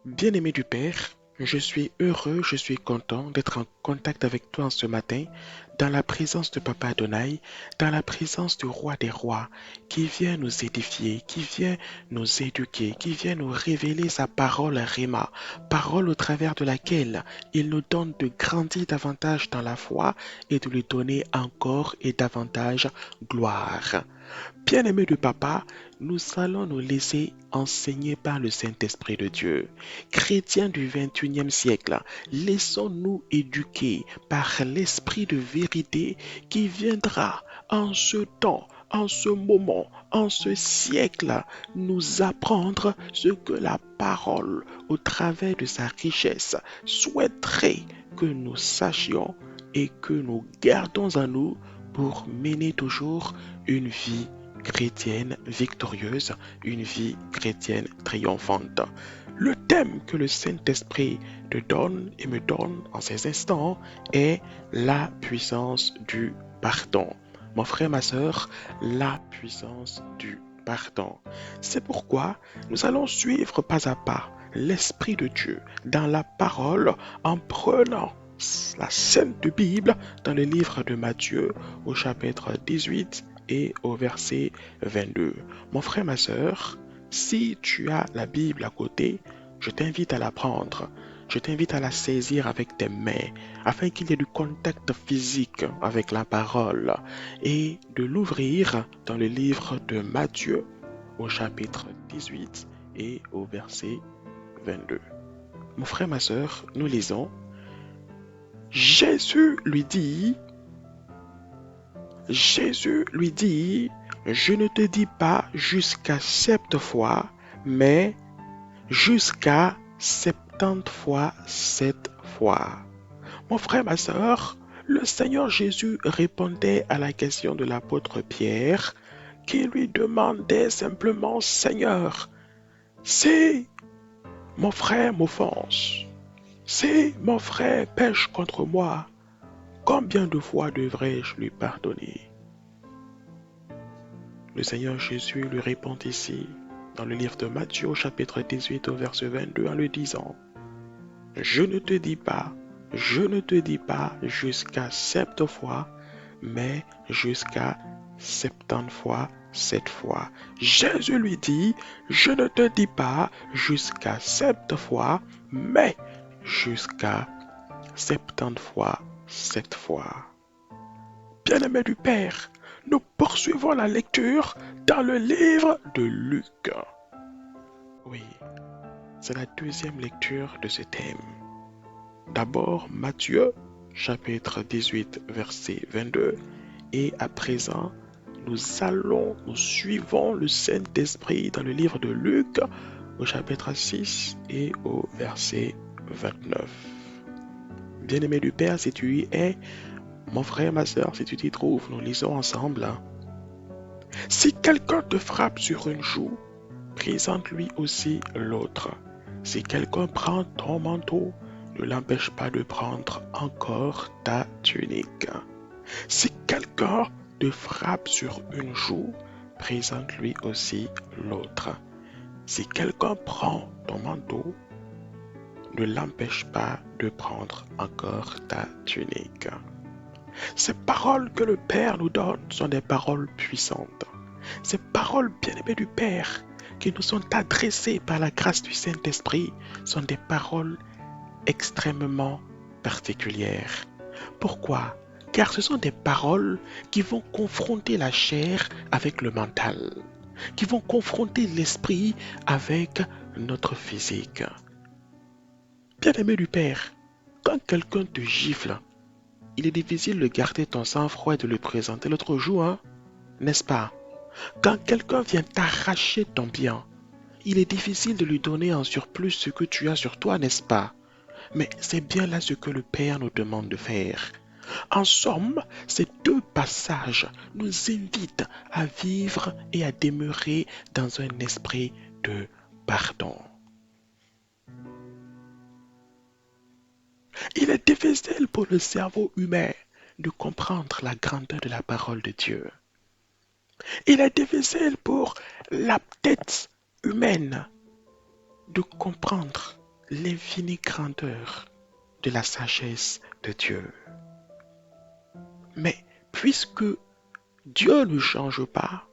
Bien-aimé du Père, je suis heureux, je suis content d'être en contact avec toi ce matin, dans la présence de Papa Adonai, dans la présence du Roi des Rois, qui vient nous édifier, qui vient nous éduquer, qui vient nous révéler sa parole Réma, parole au travers de laquelle il nous donne de grandir davantage dans la foi et de lui donner encore et davantage gloire. Bien-aimé de papa, nous allons nous laisser enseigner par le Saint-Esprit de Dieu. Chrétiens du 21e siècle, laissons-nous éduquer par l'Esprit de vérité qui viendra en ce temps, en ce moment, en ce siècle, nous apprendre ce que la parole, au travers de sa richesse, souhaiterait que nous sachions et que nous gardons en nous pour mener toujours une vie chrétienne victorieuse, une vie chrétienne triomphante. Le thème que le Saint-Esprit te donne et me donne en ces instants est la puissance du pardon. Mon frère, ma soeur, la puissance du pardon. C'est pourquoi nous allons suivre pas à pas l'Esprit de Dieu dans la parole en prenant la Sainte Bible dans le livre de Matthieu au chapitre 18 et au verset 22. Mon frère, ma soeur, si tu as la Bible à côté, je t'invite à la prendre. Je t'invite à la saisir avec tes mains afin qu'il y ait du contact physique avec la parole et de l'ouvrir dans le livre de Matthieu au chapitre 18 et au verset 22. Mon frère, ma soeur, nous lisons. Jésus lui dit, je ne te dis pas jusqu'à 7 fois, mais jusqu'à 70 fois 7 fois. Mon frère, ma soeur, le Seigneur Jésus répondait à la question de l'apôtre Pierre, qui lui demandait simplement, Seigneur, si mon frère m'offense, si mon frère pêche contre moi, combien de fois devrais-je lui pardonner? Le Seigneur Jésus lui répond ici, dans le livre de Matthieu, au chapitre 18, au verset 22, en lui disant, je ne te dis pas jusqu'à 7 fois, mais jusqu'à 70 fois 7 fois. Jésus lui dit, je ne te dis pas jusqu'à 7 fois, mais jusqu'à 70 fois 7 fois. Bien-aimés du Père, nous poursuivons la lecture dans le livre de Luc. Oui, c'est la deuxième lecture de ce thème. D'abord Matthieu, chapitre 18, verset 22. Et à présent, nous suivons le Saint-Esprit dans le livre de Luc, au chapitre 6 et au verset 29. Bien-aimé du Père, si tu y es, mon frère, ma soeur, si tu t'y trouves, nous lisons ensemble. Si quelqu'un te frappe sur une joue, présente-lui aussi l'autre. Si quelqu'un prend ton manteau, ne l'empêche pas de prendre encore ta tunique. Si quelqu'un te frappe sur une joue, présente-lui aussi l'autre. Si quelqu'un prend ton manteau, ne l'empêche pas de prendre encore ta tunique. Ces paroles que le Père nous donne sont des paroles puissantes. Ces paroles bien-aimées du Père qui nous sont adressées par la grâce du Saint-Esprit sont des paroles extrêmement particulières. Pourquoi? Car ce sont des paroles qui vont confronter la chair avec le mental, qui vont confronter l'esprit avec notre physique. Bien-aimé du Père, quand quelqu'un te gifle, il est difficile de garder ton sang-froid et de le présenter l'autre jour, hein? N'est-ce pas? Quand quelqu'un vient t'arracher ton bien, il est difficile de lui donner en surplus ce que tu as sur toi, n'est-ce pas? Mais c'est bien là ce que le Père nous demande de faire. En somme, ces deux passages nous invitent à vivre et à demeurer dans un esprit de pardon. Il est difficile pour le cerveau humain de comprendre la grandeur de la parole de Dieu. Il est difficile pour la tête humaine de comprendre l'infinie grandeur de la sagesse de Dieu. Mais puisque Dieu ne change pas,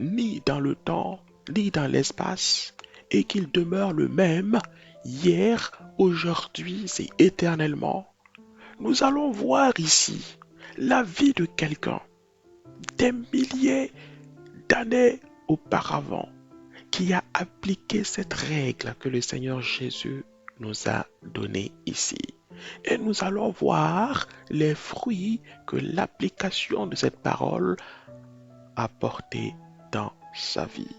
ni dans le temps, ni dans l'espace, et qu'il demeure le même hier, aujourd'hui et éternellement, nous allons voir ici la vie de quelqu'un des milliers d'années auparavant qui a appliqué cette règle que le Seigneur Jésus nous a donnée ici. Et nous allons voir les fruits que l'application de cette parole a porté dans sa vie.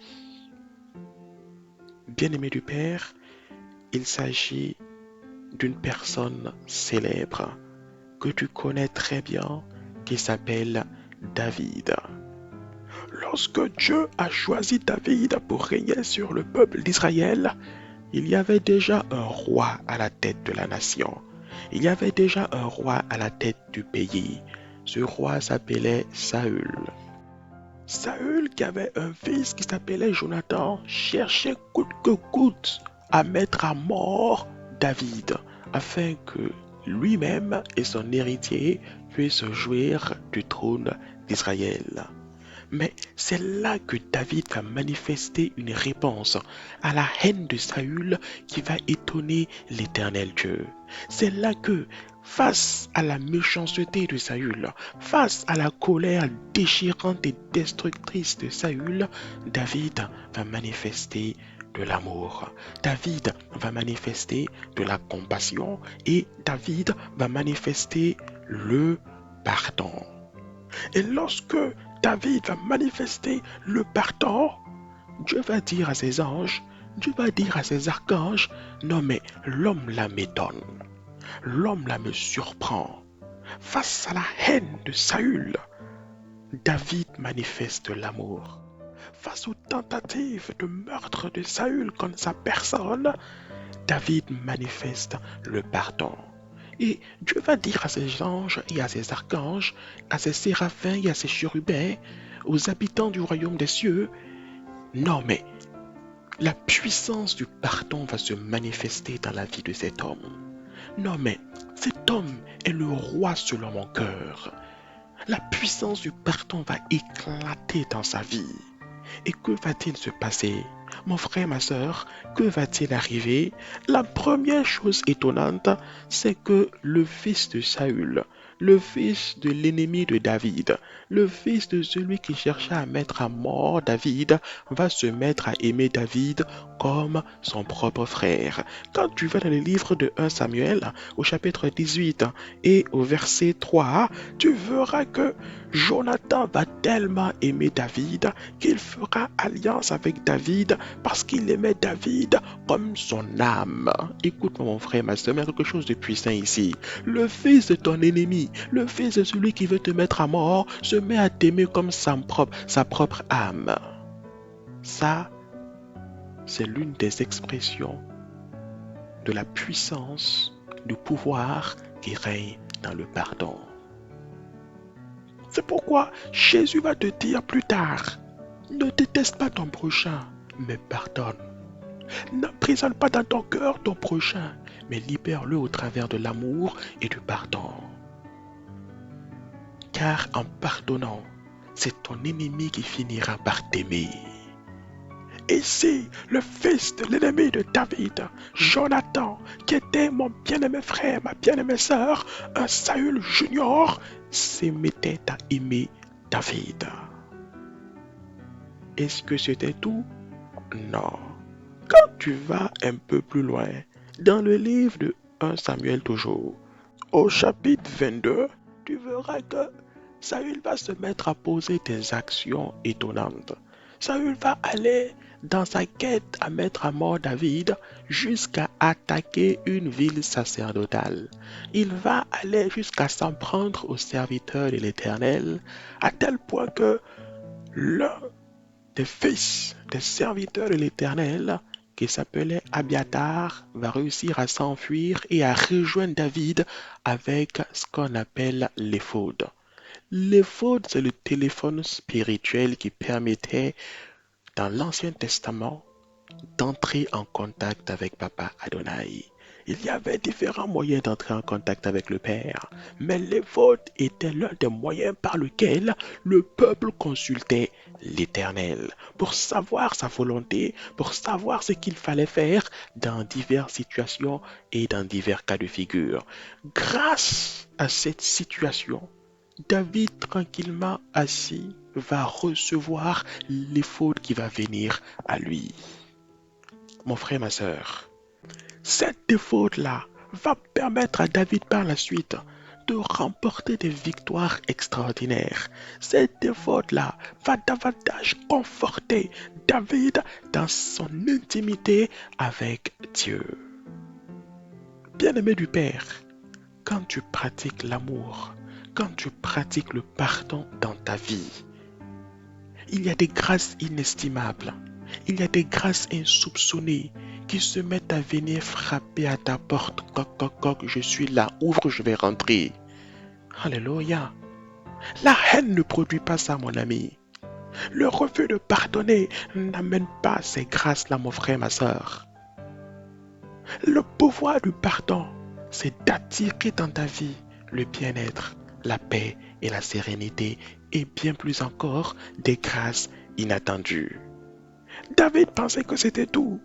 Bien-aimé du Père, il s'agit d'une personne célèbre que tu connais très bien qui s'appelle David. Lorsque Dieu a choisi David pour régner sur le peuple d'Israël, il y avait déjà un roi à la tête de la nation. Il y avait déjà un roi à la tête du pays. Ce roi s'appelait Saül. Saül, qui avait un fils qui s'appelait Jonathan, cherchait coûte que coûte à mettre à mort David, afin que lui-même et son héritier puissent jouir du trône d'Israël. Mais c'est là que David va manifester une réponse à la haine de Saül qui va étonner l'Éternel Dieu. C'est là que, face à la méchanceté de Saül, face à la colère déchirante et destructrice de Saül, David va manifester de l'amour. David va manifester de la compassion et David va manifester le pardon. Et lorsque David va manifester le pardon, Dieu va dire à ses anges, Dieu va dire à ses archanges, non mais l'homme là m'étonne, l'homme là me surprend. Face à la haine de Saül, David manifeste l'amour. Face aux tentatives de meurtre de Saül contre sa personne, David manifeste le pardon. Et Dieu va dire à ses anges et à ses archanges, à ses séraphins et à ses chérubins, aux habitants du royaume des cieux, non mais la puissance du pardon va se manifester dans la vie de cet homme. Non mais cet homme est le roi selon mon cœur. La puissance du pardon va éclater dans sa vie. Et que va-t-il se passer? Mon frère, ma soeur, que va-t-il arriver? La première chose étonnante, c'est que le fils de Saül, le fils de l'ennemi de David, le fils de celui qui cherchait à mettre à mort David, va se mettre à aimer David comme son propre frère. Quand tu vas dans le livre de 1 Samuel, au chapitre 18 et au verset 3, tu verras que Jonathan va tellement aimer David qu'il fera alliance avec David parce qu'il aimait David comme son âme. Écoute-moi mon frère, ma soeur, il y a quelque chose de puissant ici. Le fils de ton ennemi, le fils de celui qui veut te mettre à mort, se met à t'aimer comme sa propre âme. Ça, c'est l'une des expressions de la puissance, du pouvoir qui règne dans le pardon. C'est pourquoi Jésus va te dire plus tard, ne déteste pas ton prochain, mais pardonne. N'emprisonne pas dans ton cœur ton prochain, mais libère-le au travers de l'amour et du pardon. Car en pardonnant, c'est ton ennemi qui finira par t'aimer. Ici, le fils de l'ennemi de David, Jonathan, qui était mon bien-aimé frère, ma bien-aimée sœur, un Saül junior, se mettait à aimer David. Est-ce que c'était tout? Non. Quand tu vas un peu plus loin, dans le livre de 1 Samuel toujours, au chapitre 22, tu verras que Saül va se mettre à poser des actions étonnantes. Saül va aller dans sa quête à mettre à mort David jusqu'à attaquer une ville sacerdotale. Il va aller jusqu'à s'en prendre aux serviteurs de l'Éternel, à tel point que l'un des fils des serviteurs de l'Éternel, qui s'appelait Abiatar, va réussir à s'enfuir et à rejoindre David avec ce qu'on appelle l'éphod. L'éphod, c'est le téléphone spirituel qui permettait, dans l'Ancien Testament, d'entrer en contact avec Papa Adonai. Il y avait différents moyens d'entrer en contact avec le Père, mais l'éphod était l'un des moyens par lesquels le peuple consultait l'Éternel pour savoir sa volonté, pour savoir ce qu'il fallait faire dans diverses situations et dans divers cas de figure. Grâce à cette situation, David, tranquillement assis, va recevoir l'éphod qui va venir à lui. Mon frère, ma soeur, cette éphod-là va permettre à David par la suite de remporter des victoires extraordinaires. Cette éphod-là va davantage conforter David dans son intimité avec Dieu. Bien-aimé du Père, quand tu pratiques l'amour, quand tu pratiques le pardon dans ta vie, il y a des grâces inestimables, il y a des grâces insoupçonnées qui se mettent à venir frapper à ta porte. Coq, coq, coq, je suis là, ouvre, je vais rentrer. Alléluia. La haine ne produit pas ça, mon ami. Le refus de pardonner n'amène pas ces grâces-là, mon frère, ma soeur. Le pouvoir du pardon, c'est d'attirer dans ta vie le bien-être, la paix et la sérénité, et bien plus encore des grâces inattendues. David pensait que c'était tout.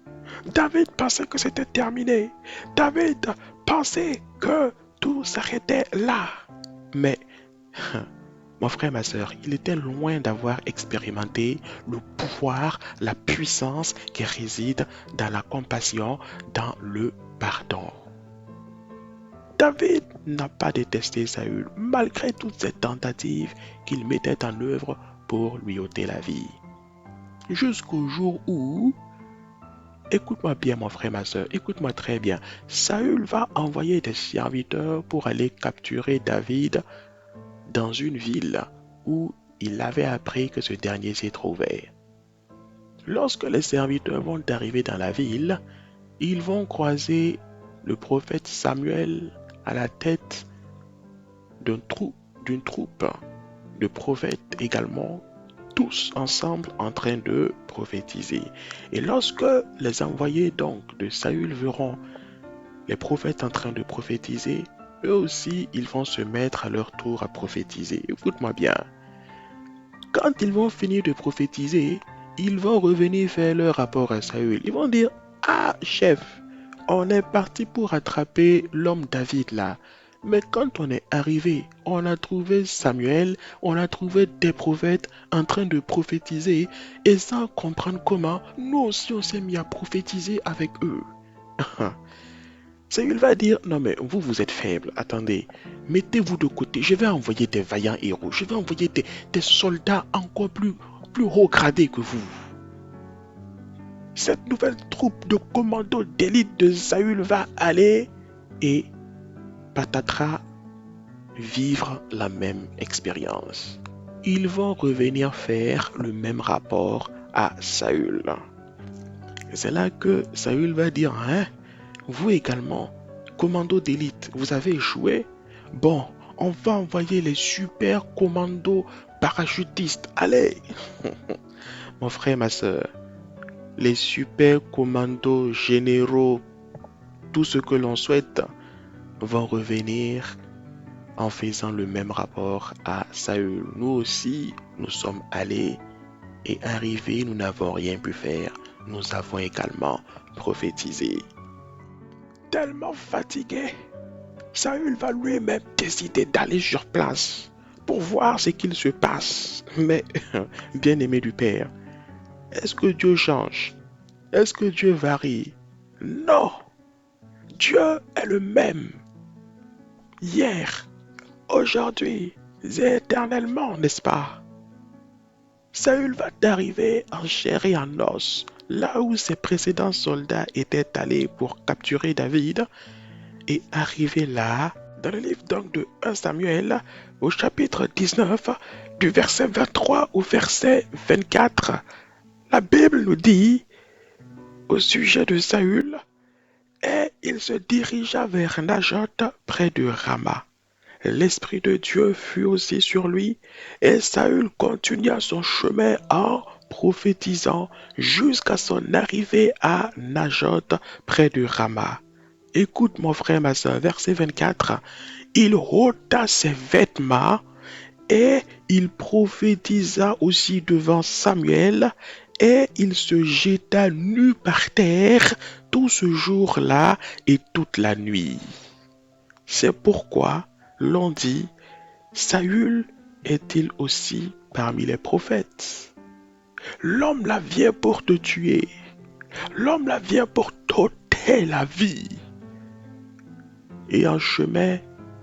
David pensait que c'était terminé. David pensait que tout s'arrêtait là. Mais, mon frère, ma soeur, il était loin d'avoir expérimenté le pouvoir, la puissance qui réside dans la compassion, dans le pardon. David n'a pas détesté Saül, malgré toutes ces tentatives qu'il mettait en œuvre pour lui ôter la vie. Jusqu'au jour où, écoute-moi bien mon frère, ma soeur, écoute-moi très bien, Saül va envoyer des serviteurs pour aller capturer David dans une ville où il avait appris que ce dernier s'y trouvait. Lorsque les serviteurs vont arriver dans la ville, ils vont croiser le prophète Samuel à la tête d'une troupe de prophètes également, tous ensemble en train de prophétiser. Et lorsque les envoyés donc de Saül verront les prophètes en train de prophétiser, eux aussi ils vont se mettre à leur tour à prophétiser. Écoute-moi bien. Quand ils vont finir de prophétiser, ils vont revenir faire leur rapport à Saül. Ils vont dire: ah chef, on est parti pour attraper l'homme David là. Mais quand on est arrivé, on a trouvé Samuel, on a trouvé des prophètes en train de prophétiser, et sans comprendre comment, nous aussi on s'est mis à prophétiser avec eux. Samuel va dire: non mais vous, vous êtes faible, attendez, mettez-vous de côté, je vais envoyer des vaillants héros, je vais envoyer des soldats encore plus haut gradés que vous. Cette nouvelle troupe de commandos d'élite de Saül va aller et patatras vivre la même expérience. Ils vont revenir faire le même rapport à Saül. C'est là que Saül va dire: hein, vous également, commando d'élite, vous avez échoué? Bon, on va envoyer les super commandos parachutistes. Allez! Mon frère, ma soeur, les super commandos généraux, tout ce que l'on souhaite, vont revenir en faisant le même rapport à Saül. Nous aussi, nous sommes allés et arrivés, nous n'avons rien pu faire. Nous avons également prophétisé. Tellement fatigué, Saül va lui-même décider d'aller sur place pour voir ce qu'il se passe. Mais, bien-aimé du Père, est-ce que Dieu change? Est-ce que Dieu varie? Non! Dieu est le même. Hier, aujourd'hui et éternellement, n'est-ce pas? Saül va arriver en chair et en os, là où ses précédents soldats étaient allés pour capturer David, et arrivé là, dans le livre donc de 1 Samuel, au chapitre 19, du verset 23 au verset 24, la Bible nous dit au sujet de Saül: et il se dirigea vers Najot près de Rama. L'Esprit de Dieu fut aussi sur lui, et Saül continua son chemin en prophétisant jusqu'à son arrivée à Najot près de Rama. Écoute mon frère, ma soeur, verset 24. Il ôta ses vêtements et il prophétisa aussi devant Samuel et il se jeta nu par terre tout ce jour-là et toute la nuit. C'est pourquoi l'on dit, Saül est-il aussi parmi les prophètes? L'homme là vient pour te tuer. L'homme là vient pour t'ôter la vie. Et en chemin,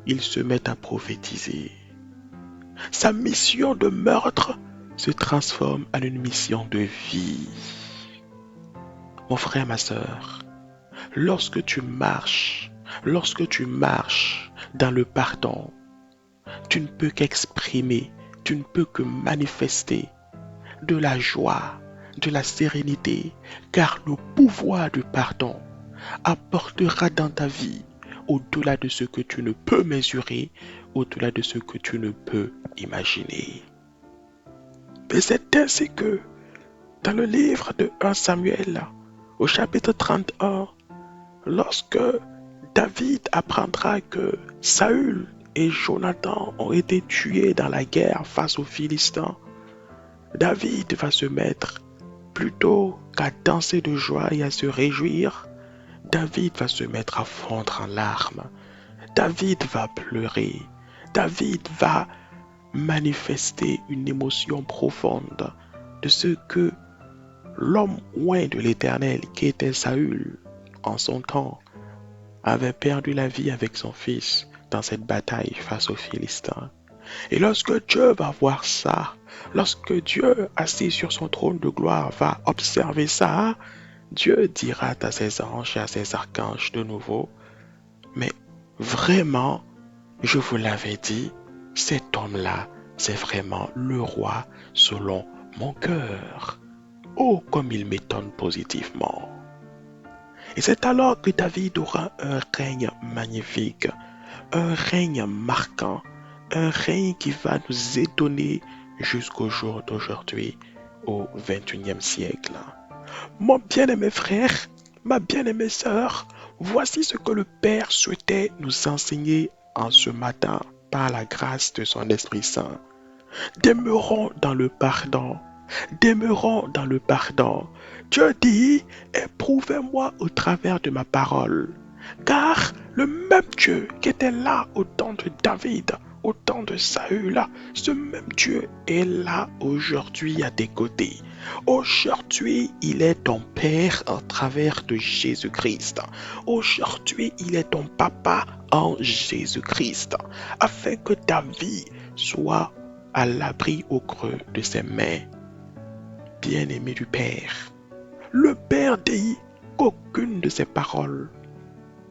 il se met à prophétiser. Sa mission de meurtre se transforme en une mission de vie. Mon frère, ma soeur, lorsque tu marches dans le pardon, tu ne peux qu'exprimer, tu ne peux que manifester de la joie, de la sérénité, car le pouvoir du pardon apportera dans ta vie au-delà de ce que tu ne peux mesurer, au-delà de ce que tu ne peux imaginer. Mais c'est ainsi que, dans le livre de 1 Samuel, au chapitre 31, lorsque David apprendra que Saül et Jonathan ont été tués dans la guerre face aux Philistins, David va se mettre, plutôt qu'à danser de joie et à se réjouir, David va se mettre à fondre en larmes. David va pleurer. David va manifester une émotion profonde de ce que l'homme oint de l'Éternel qui était Saül en son temps avait perdu la vie avec son fils dans cette bataille face aux Philistins. Et lorsque Dieu va voir ça, lorsque Dieu assis sur son trône de gloire va observer ça, Dieu dira à ses anges et à ses archanges de nouveau, mais vraiment, je vous l'avais dit, cet homme-là, c'est vraiment le roi selon mon cœur. Oh, comme il m'étonne positivement. Et c'est alors que David aura un règne magnifique, un règne marquant, un règne qui va nous étonner jusqu'au jour d'aujourd'hui, au XXIe siècle. Mon bien-aimé frère, ma bien-aimée sœur, voici ce que le Père souhaitait nous enseigner en ce matin par la grâce de son Esprit Saint. Demeurons dans le pardon. Demeurons dans le pardon. Dieu dit, éprouvez-moi au travers de ma parole. Car le même Dieu qui était là au temps de David, au temps de Saül, ce même Dieu est là aujourd'hui à tes côtés. Aujourd'hui, il est ton Père en travers de Jésus-Christ. Aujourd'hui, il est ton Papa en Jésus-Christ, afin que ta vie soit à l'abri au creux de ses mains. Bien-aimé du Père, le Père dit qu'aucune de ses paroles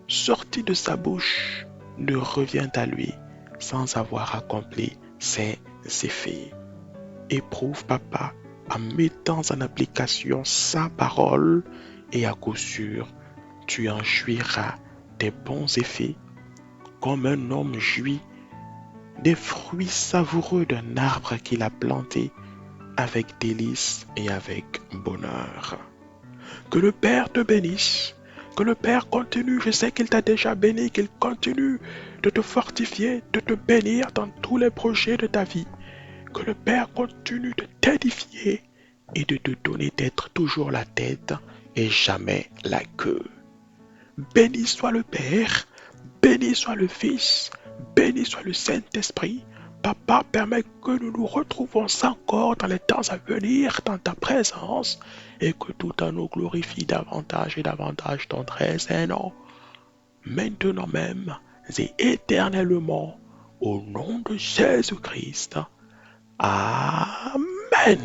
sorties de sa bouche ne revient à lui sans avoir accompli ses effets. Éprouve, papa, en mettant en application sa parole et à coup sûr, tu en jouiras des bons effets comme un homme jouit des fruits savoureux d'un arbre qu'il a planté avec délice et avec bonheur. Que le Père te bénisse, que le Père continue, je sais qu'il t'a déjà béni, qu'il continue de te fortifier, de te bénir dans tous les projets de ta vie. Que le Père continue de t'édifier et de te donner d'être toujours la tête et jamais la queue. Béni soit le Père, béni soit le Fils, béni soit le Saint-Esprit. Papa, permet que nous nous retrouvons encore dans les temps à venir dans ta présence et que tout en nous glorifie davantage et davantage ton très saint nom, maintenant même et éternellement, au nom de Jésus-Christ. Amen.